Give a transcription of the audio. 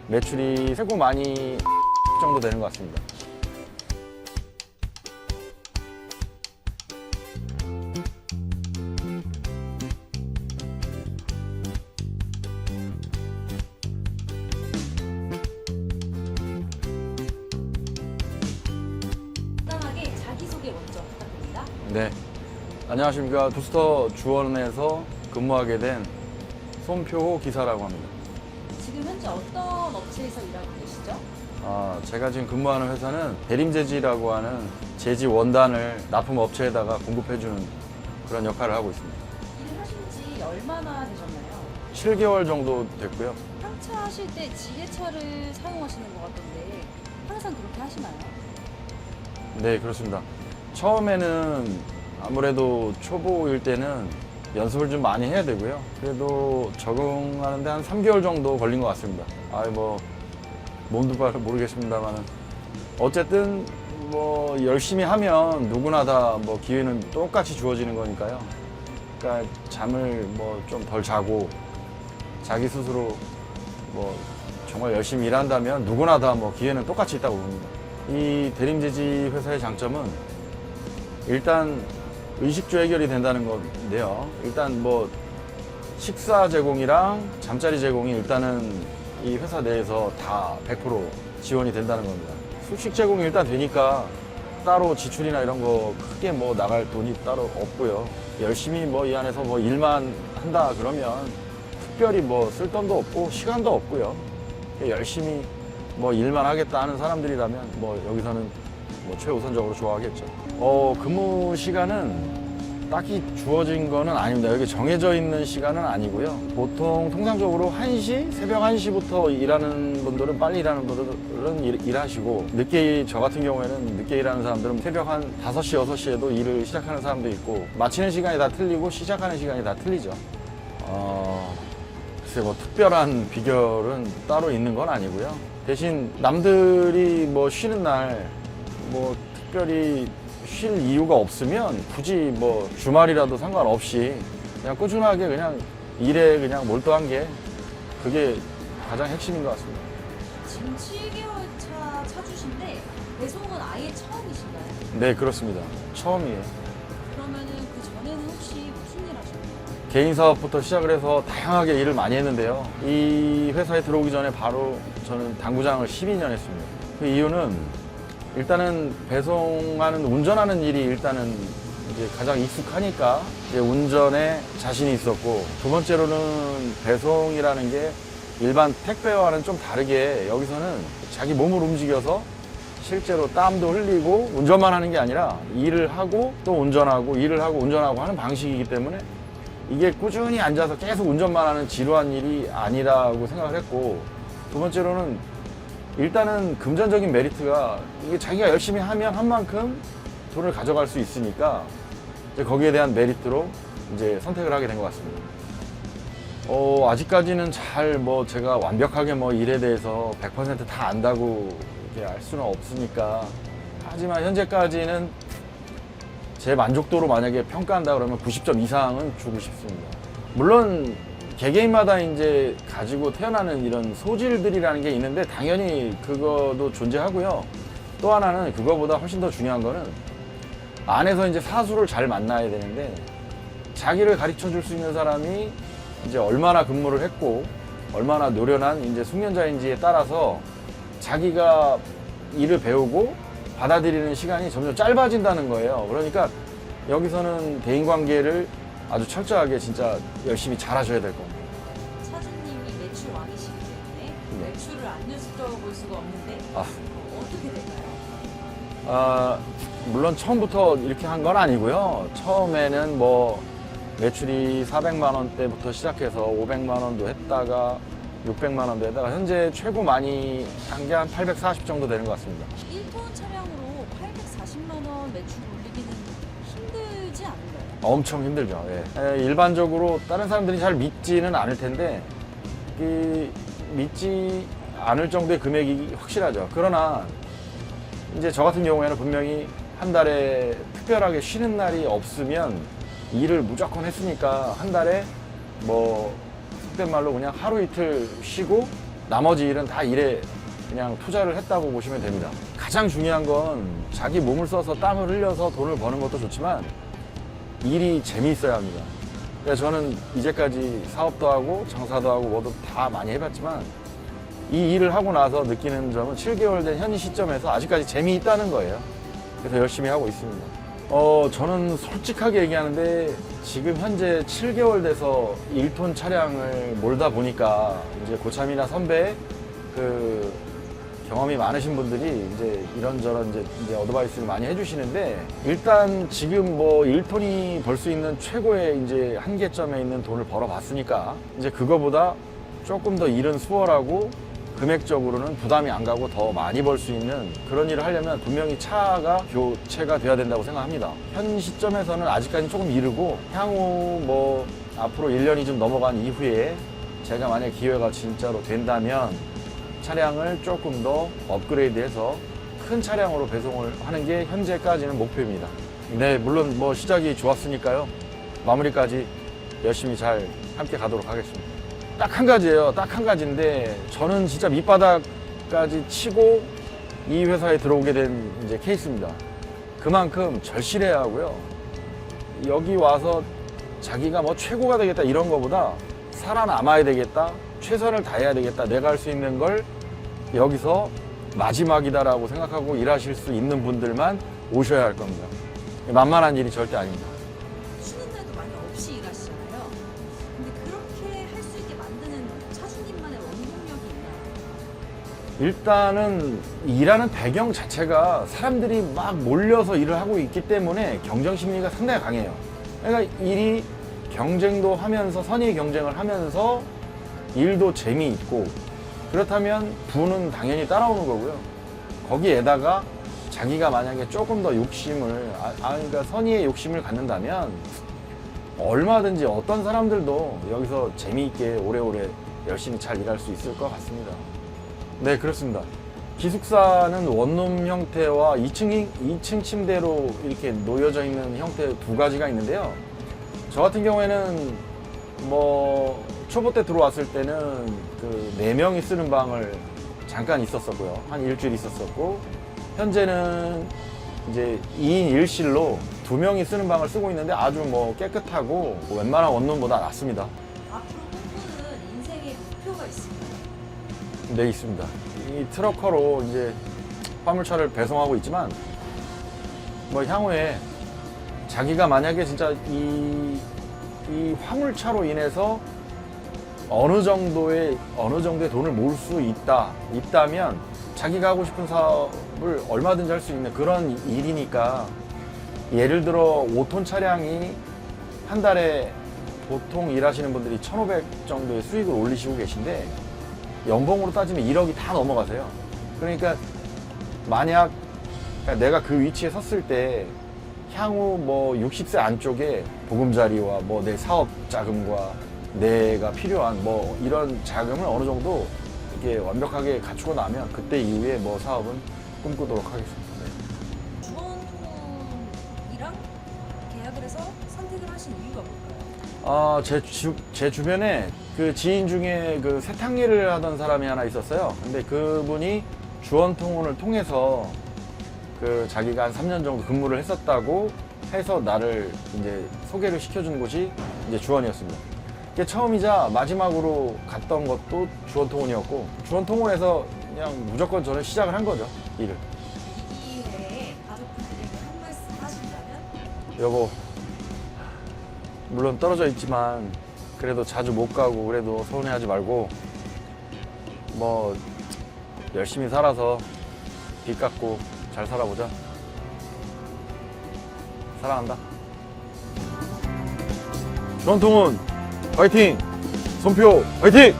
매출이 최고 많이 정도 되는 것 같습니다. 간단하게 자기소개 먼저 부탁드립니다. 네, 안녕하십니까. 부스터 주원에서 근무하게 된 손표호 기사라고 합니다. 지금 현재 어떤 업체에서 일하고 계시죠? 제가 지금 근무하는 회사는 대림제지라고 하는 제지 원단을 납품 업체에다가 공급해주는 그런 역할을 하고 있습니다. 일하신 지 얼마나 되셨나요? 7개월 정도 됐고요. 항차 하실 때 지게차를 사용하시는 것 같던데 항상 그렇게 하시나요? 네, 그렇습니다. 처음에는 아무래도 초보일 때는 연습을 좀 많이 해야 되고요. 그래도 적응하는데 한 3개월 정도 걸린 것 같습니다. 몸도 잘 모르겠습니다만 어쨌든 뭐 열심히 하면 누구나 다 뭐 기회는 똑같이 주어지는 거니까요. 그러니까 잠을 뭐 좀 덜 자고 자기 스스로 뭐 정말 열심히 일한다면 누구나 다 뭐 기회는 똑같이 있다고 봅니다. 이 대림제지 회사의 장점은 일단 의식주 해결이 된다는 건데요. 일단 뭐 식사 제공이랑 잠자리 제공이 일단은 이 회사 내에서 다 100% 지원이 된다는 겁니다. 숙식 제공이 일단 되니까 따로 지출이나 이런 거 크게 뭐 나갈 돈이 따로 없고요. 열심히 뭐 이 안에서 뭐 일만 한다 그러면 특별히 뭐 쓸 돈도 없고 시간도 없고요. 열심히 뭐 일만 하겠다 하는 사람들이라면 뭐 여기서는 뭐 최우선적으로 좋아하겠죠. 근무 시간은 딱히 주어진 거는 아닙니다. 여기 정해져 있는 시간은 아니고요. 보통 통상적으로 1시, 새벽 1시부터 일하는 분들은 빨리 일하는 분들은 일하시고 저 같은 경우에는 늦게 일하는 사람들은 새벽 한 5시, 6시에도 일을 시작하는 사람도 있고 마치는 시간이 다 틀리고 시작하는 시간이 다 틀리죠. 글쎄 뭐 특별한 비결은 따로 있는 건 아니고요. 대신 남들이 뭐 쉬는 날 뭐 특별히 쉴 이유가 없으면 굳이 뭐 주말이라도 상관없이 그냥 꾸준하게 그냥 일에 그냥 몰두한 게 그게 가장 핵심인 것 같습니다. 지금 7개월 차 차주신데 배송은 아예 처음이신가요? 네, 그렇습니다. 처음이에요. 그러면은 그 전에는 혹시 무슨 일 하셨나요? 개인 사업부터 시작을 해서 다양하게 일을 많이 했는데요. 이 회사에 들어오기 전에 바로 저는 당구장을 12년 했습니다. 그 이유는 일단은 배송하는 운전하는 일이 일단은 이제 가장 익숙하니까 이제 운전에 자신이 있었고, 두 번째로는 배송이라는 게 일반 택배와는 좀 다르게 여기서는 자기 몸을 움직여서 실제로 땀도 흘리고 운전만 하는 게 아니라 일을 하고 또 운전하고 일을 하고 운전하고 하는 방식이기 때문에 이게 꾸준히 앉아서 계속 운전만 하는 지루한 일이 아니라고 생각을 했고, 두 번째로는 일단은 금전적인 메리트가 이게 자기가 열심히 하면 한 만큼 돈을 가져갈 수 있으니까 이제 거기에 대한 메리트로 이제 선택을 하게 된 것 같습니다. 아직까지는 잘 뭐 제가 완벽하게 뭐 일에 대해서 100% 다 안다고 이렇게 알 수는 없으니까, 하지만 현재까지는 제 만족도로 만약에 평가한다 그러면 90점 이상은 주고 싶습니다. 물론 개개인마다 이제 가지고 태어나는 이런 소질들이라는 게 있는데 당연히 그거도 존재하고요. 또 하나는 그거보다 훨씬 더 중요한 거는 안에서 이제 사수를 잘 만나야 되는데, 자기를 가르쳐 줄 수 있는 사람이 이제 얼마나 근무를 했고 얼마나 노련한 이제 숙련자인지에 따라서 자기가 일을 배우고 받아들이는 시간이 점점 짧아진다는 거예요. 그러니까 여기서는 대인관계를 아주 철저하게 진짜 열심히 잘 하셔야 될 겁니다. 차주님이 매출 왕이시기 때문에 네. 매출을 안 여쭤볼 수가 없는데 아. 어떻게 될까요? 물론 처음부터 이렇게 한 건 아니고요. 처음에는 뭐 매출이 400만 원대부터 시작해서 500만 원도 했다가 600만 원도 했다가 현재 최고 많이 한 게 한 840 정도 되는 것 같습니다. 1톤 차량으로 840만 원 매출 올리기는 힘들지 않은가요? 엄청 힘들죠. 예. 일반적으로 다른 사람들이 잘 믿지는 않을 텐데 믿지 않을 정도의 금액이 확실하죠. 그러나 이제 저 같은 경우에는 분명히 한 달에 특별하게 쉬는 날이 없으면 일을 무조건 했으니까 한 달에 뭐 속된 말로 그냥 하루 이틀 쉬고 나머지 일은 다 일에 그냥 투자를 했다고 보시면 됩니다. 가장 중요한 건 자기 몸을 써서 땀을 흘려서 돈을 버는 것도 좋지만 일이 재미있어야 합니다. 그래서 저는 이제까지 사업도 하고 장사도 하고 뭐도 다 많이 해봤지만 이 일을 하고 나서 느끼는 점은 7개월 된 현 시점에서 아직까지 재미있다는 거예요. 그래서 열심히 하고 있습니다. 저는 솔직하게 얘기하는데 지금 현재 7개월 돼서 1톤 차량을 몰다 보니까 이제 고참이나 선배 그 경험이 많으신 분들이 이제 이런저런 이제 어드바이스를 많이 해주시는데 일단 지금 뭐 1톤이 벌 수 있는 최고의 이제 한계점에 있는 돈을 벌어봤으니까 이제 그거보다 조금 더 일은 수월하고 금액적으로는 부담이 안 가고 더 많이 벌 수 있는 그런 일을 하려면 분명히 차가 교체가 돼야 된다고 생각합니다. 현 시점에서는 아직까지 조금 이르고 향후 뭐 앞으로 1년이 좀 넘어간 이후에 제가 만약 기회가 진짜로 된다면 차량을 조금 더 업그레이드해서 큰 차량으로 배송을 하는 게 현재까지는 목표입니다. 네, 물론 뭐 시작이 좋았으니까요. 마무리까지 열심히 잘 함께 가도록 하겠습니다. 딱 한 가지예요. 딱 한 가지인데 저는 진짜 밑바닥까지 치고 이 회사에 들어오게 된 이제 케이스입니다. 그만큼 절실해야 하고요. 여기 와서 자기가 뭐 최고가 되겠다 이런 거보다 살아남아야 되겠다, 최선을 다해야 되겠다, 내가 할 수 있는 걸 여기서 마지막이다라고 생각하고 일하실 수 있는 분들만 오셔야 할 겁니다. 만만한 일이 절대 아닙니다. 쉬는 날도 많이 없이 일하시잖아요. 근데 그렇게 할 수 있게 만드는 차주님만의 원동력이 있나요? 일단은 일하는 배경 자체가 사람들이 막 몰려서 일을 하고 있기 때문에 경쟁 심리가 상당히 강해요. 그러니까 일이 경쟁도 하면서 선의 경쟁을 하면서 일도 재미있고 그렇다면 부는 당연히 따라오는 거고요. 거기에다가 자기가 만약에 조금 더 욕심을 그러니까 선의의 욕심을 갖는다면 얼마든지 어떤 사람들도 여기서 재미있게 오래오래 열심히 잘 일할 수 있을 것 같습니다. 네, 그렇습니다. 기숙사는 원룸 형태와 2층 침대로 이렇게 놓여져 있는 형태 두 가지가 있는데요. 저 같은 경우에는 뭐 초보 때 들어왔을 때는 그 4명이 쓰는 방을 잠깐 있었었고요. 한 일주일 있었었고 현재는 이제 2인 1실로 2명이 쓰는 방을 쓰고 있는데 아주 뭐 깨끗하고 웬만한 원룸보다 낫습니다. 앞으로 꿈꾸는 인생의 목표가 있을까요? 네, 있습니다. 이 트럭커로 이제 화물차를 배송하고 있지만 뭐 향후에 자기가 만약에 진짜 이 화물차로 인해서 어느 정도의 돈을 모을 수 있다면 자기가 하고 싶은 사업을 얼마든지 할 수 있는 그런 일이니까 예를 들어 5톤 차량이 한 달에 보통 일하시는 분들이 1,500 정도의 수익을 올리시고 계신데 연봉으로 따지면 1억이 다 넘어가세요. 그러니까 만약 내가 그 위치에 섰을 때 향후 뭐 60세 안쪽에 보금자리와 뭐 내 사업 자금과 내가 필요한 뭐 이런 자금을 어느 정도 이렇게 완벽하게 갖추고 나면 그때 이후에 뭐 사업은 꿈꾸도록 하겠습니다. 네. 주원통이랑 계약을 해서 선택을 하신 이유가 뭘까요? 제 주변에 그 지인 중에 그 세탁일을 하던 사람이 하나 있었어요. 근데 그분이 주원통운을 통해서 그 자기가 한 3년 정도 근무를 했었다고 해서 나를 이제 소개를 시켜준 곳이 이제 주원이었습니다. 그게 처음이자 마지막으로 갔던 것도 주원통운이었고 주원통운에서 그냥 무조건 저는 시작을 한 거죠, 일을. 이 기회에 가족분들에게 한 말씀 하신다면? 여보, 물론 떨어져 있지만 그래도 자주 못 가고 그래도 서운해하지 말고 뭐 열심히 살아서 빚 갚고 잘 살아보자. 사랑한다. 주원통운 화이팅! 손표 화이팅!